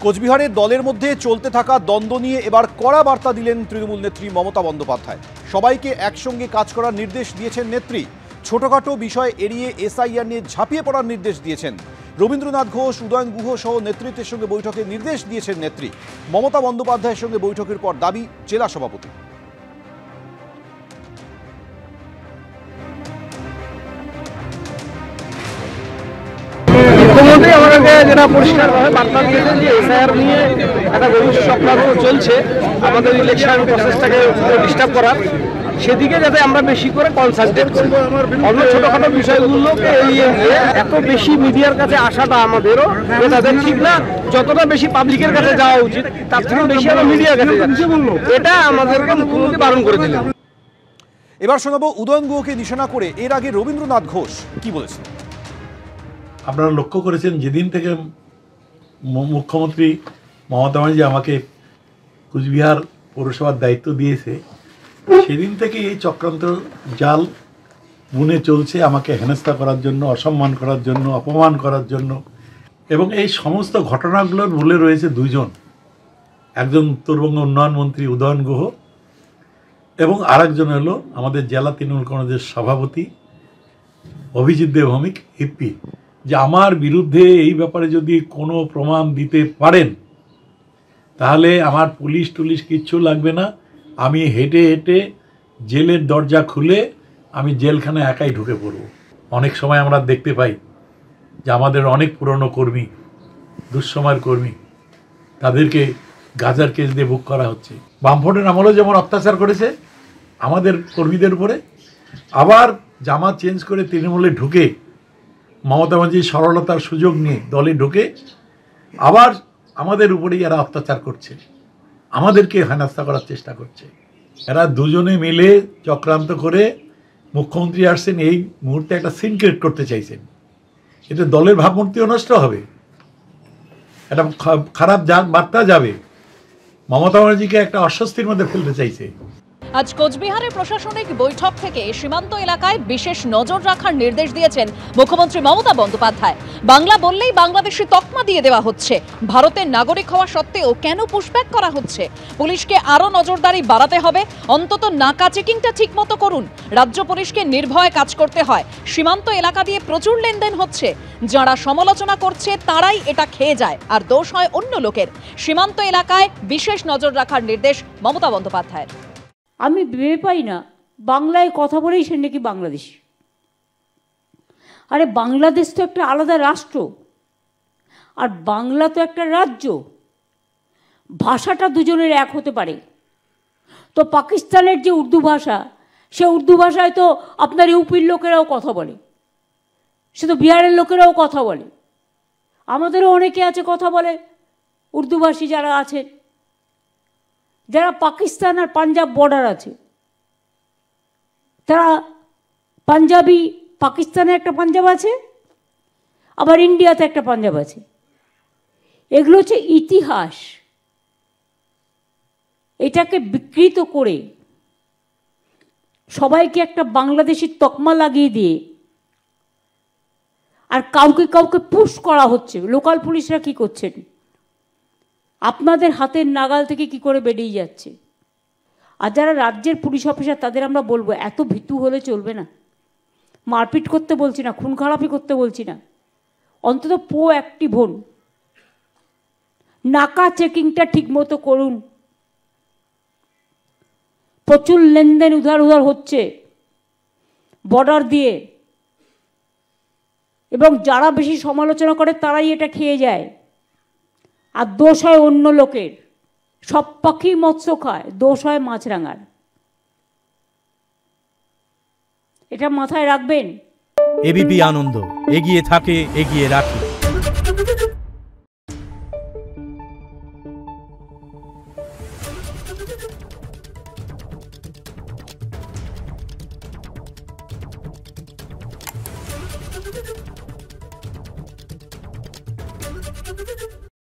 কোচবিহারের দলের মধ্যে চলতে থাকা দ্বন্দ্ব নিয়ে এবার কড়া বার্তা দিলেন তৃণমূল নেত্রী মমতা বন্দ্যোপাধ্যায়। সবাইকে একসঙ্গে কাজ করার নির্দেশ দিয়েছেন নেত্রী। ছোটখাটো বিষয় এড়িয়ে এসআইআর নিয়ে ঝাঁপিয়ে পড়ার নির্দেশ দিয়েছেন। রবীন্দ্রনাথ ঘোষ, উদয়ন গুহ সহ নেতৃত্বের সঙ্গে বৈঠকের নির্দেশ দিয়েছেন নেত্রী। মমতা বন্দ্যোপাধ্যায়ের সঙ্গে বৈঠকের পর দাবি জেলা সভাপতি। মুখ্যমন্ত্রী আমাদেরকে যেটা পরিষ্কারভাবে বার্তা দিয়েছেন যে এসআইআর নিয়ে একটা গভীর চক্রান্ত চলছে আমাদের ইলেকশন প্রসেসটাকে ডিস্টার্ব করার, সেদিকে যাতে আমরা বেশি করে কনসেন্ট্রেট করি। অন্য ছোটখাটো বিষয়গুলোকে এড়িয়ে নিয়ে এত বেশি মিডিয়ার কাছে আসাটা আমাদেরও তাদের ঠিক না। যতটা বেশি পাবলিকের কাছে যাওয়া উচিত তার থেকে বেশি আমরা মিডিয়ার কাছে যাচ্ছি, এটা আমাদেরকে মুখ্যমন্ত্রী বারণ করে দিলেন। এবার শোনাবো উদয়ন গুহকে নিশানা করে এর আগে রবীন্দ্রনাথ ঘোষ কি বলেছেন। আপনারা লক্ষ্য করেছেন, যেদিন থেকে মুখ্যমন্ত্রী মমতা ব্যানার্জি আমাকে কুচবিহার পৌরসভার দায়িত্ব দিয়েছে, সেদিন থেকে এই চক্রান্ত জাল বুনে চলছে আমাকে হেনস্থা করার জন্য, অসম্মান করার জন্য, অপমান করার জন্য। এবং এই সমস্ত ঘটনাগুলোর মূলে রয়েছে দুজন, একজন উত্তরবঙ্গ উন্নয়ন মন্ত্রী উদয়ন গুহ এবং আরেকজন হলো আমাদের জেলা তৃণমূল কংগ্রেসের সভাপতি অভিজিৎ দেব ভৌমিক হিপ্পি। যে আমার বিরুদ্ধে এই ব্যাপারে যদি কোনো প্রমাণ দিতে পারেন তাহলে আমার পুলিশ টুলিশ কিচ্ছু লাগবে না, আমি হেঁটে হেঁটে জেলের দরজা খুলে আমি জেলখানে একাই ঢুকে পড়ব। অনেক সময় আমরা দেখতে পাই যে আমাদের অনেক পুরনো কর্মী, দুঃসময়ের কর্মী, তাদেরকে গাজার কেস দিয়ে বুক করা হচ্ছে। বামফ্রন্টের আমলেও যেমন অত্যাচার করেছে আমাদের কর্মীদের উপরে, আবার জামা চেঞ্জ করে তৃণমূলে ঢুকে মমতা ব্যানার্জির সরলতার সুযোগ নিয়ে দলে ঢুকে আবার আমাদের উপরেই এরা অত্যাচার করছে, আমাদেরকে হেনস্থা করার চেষ্টা করছে। এরা দুজনে মিলে চক্রান্ত করে মুখ্যমন্ত্রী আসছেন এই মুহূর্তে একটা সিন ক্রিয়েট করতে চাইছেন। এতে দলের ভাবমূর্তিও নষ্ট হবে, একটা খারাপ বার্তা যাবে, মমতা ব্যানার্জিকে একটা অস্বস্তির মধ্যে ফেলতে চাইছে। আজ কোচবিহারের প্রশাসনিক বৈঠক থেকে সীমান্ত এলাকায় বিশেষ নজর রাখার নির্দেশ দিয়েছেন মুখ্যমন্ত্রী মমতা বন্দ্যোপাধ্যায়। বাংলা বললেই বাংলাদেশি তকমা দিয়ে দেওয়া হচ্ছে, ভারতের নাগরিক হওয়া সত্ত্বেও কেন পুশব্যাক করা হচ্ছে? পুলিশকে আরও নজরদারি বাড়াতে হবে, অন্তত নাকা চেকিংটা ঠিক মতো করুন। রাজ্য পুলিশকে নির্ভয়ে কাজ করতে হয়, সীমান্ত এলাকা দিয়ে প্রচুর লেনদেন হচ্ছে, যারা সমালোচনা করছে তারাই এটা খেয়ে যায় আর দোষ হয় অন্য লোকের। সীমান্ত এলাকায় বিশেষ নজর রাখার নির্দেশ মমতা বন্দ্যোপাধ্যায়ের। আমি ভেবে পাই না বাংলায় কথা বলেই সে নাকি বাংলাদেশ। আরে বাংলাদেশ তো একটা আলাদা রাষ্ট্র, আর বাংলা তো একটা রাজ্য। ভাষাটা দুজনের এক হতে পারে। তো পাকিস্তানের যে উর্দু ভাষা, সে উর্দু ভাষায় তো আপনার ইউপির লোকেরাও কথা বলে, সে তো বিহারের লোকেরাও কথা বলে, আমাদেরও অনেকে আছে কথা বলে উর্দুভাষী যারা আছে, যারা পাকিস্তান আর পাঞ্জাব বর্ডার আছে, তারা পাঞ্জাবি, পাকিস্তানে একটা পাঞ্জাব আছে, আবার ইন্ডিয়াতে একটা পাঞ্জাব আছে। এগুলো হচ্ছে ইতিহাস। এটাকে বিকৃত করে সবাইকে একটা বাংলাদেশি তকমা লাগিয়ে দিয়ে আর কাউকে কাউকে পুশ করা হচ্ছে। লোকাল পুলিশরা কি করছেন? আপনাদের হাতের নাগাল থেকে কি করে বেরিয়ে যাচ্ছে। আর যারা রাজ্যের পুলিশ অফিসার তাদের আমরা বলবো, এত ভীতু হলে চলবে না। মারপিট করতে বলছি না, খুন খারাপি করতে বলছি না, অন্তত প্রোঅ্যাক্টিভ হন, নাকা চেকিংটা ঠিক মতো করুন। প্রচুর লেনদেন উধার উধার হচ্ছে বর্ডার দিয়ে, এবং যারা বেশি সমালোচনা করে তারাই এটা খেয়ে যায়, আর দোষ হয় অন্য লোকের। সব পাখি মৎস্য খায়, দোষ হয় মাছরাঙার। এটা মাথায় রাখবেন। এবিপি আনন্দ, এগিয়ে থাকে, এগিয়ে রাখে।